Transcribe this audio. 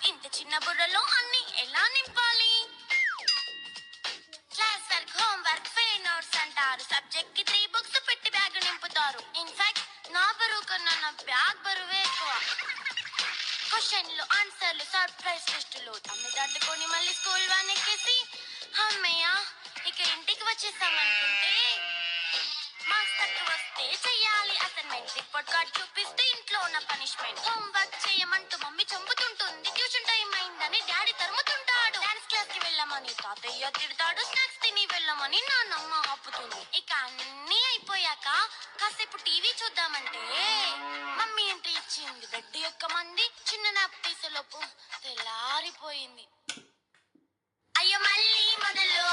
ఇంత చిన్న బుర్రలో అన్ని ఎలా నింపాలి? Class work, home work, fail notes అంటారు. సబ్జెక్ట్ కి 3 బుక్స్ పెట్టి బ్యాగ్ నింపుతారు. ఇన్ఫాక్ట్ నా బరువు కన్నా నా బ్యాగ్ బరువే ఎక్కువ. క్వశ్చన్లు, ఆన్సర్లు, సర్ప్రైజ్ టెస్టులు అన్ని దాటుకొని మళ్ళీ స్కూల్ వ్యాన్ ఎక్కేసి అమ్మయ్య ఇక ఇంటికి వచ్చేసామనుకుంటే మార్క్స్ తక్కువ వస్తే చెయ్యాలి అసైన్మెంట్. రిపోర్ట్ కార్డ్ చూపిస్తే ఇంట్లో ఉన్న పనిష్మెంట్. హోంవర్క్ చేయమంటూ మమ్మీ చంపుతుంటుంది. ట్యూషన్ టైం అయిందని డాడీ తరుముతుంటాడు. డాన్స్ క్లాస్ కి వెళ్ళమని తాతయ్య తిడతాడు. స్నాక్స్ తిని వెళ్ళమని నాన్నమ్మ ఆపుతుంది. ఇక అన్నీ అయిపోయాక కాసేపు టీవీ చూద్దామంటే మమ్మీ ఎంట్రీ ఇచ్చింది. బెడ్ యొక్క మంది చిన్న నాప్ తీసేలోపు తెల్లారిపోయింది. అయ్యో మళ్ళీ మొదలు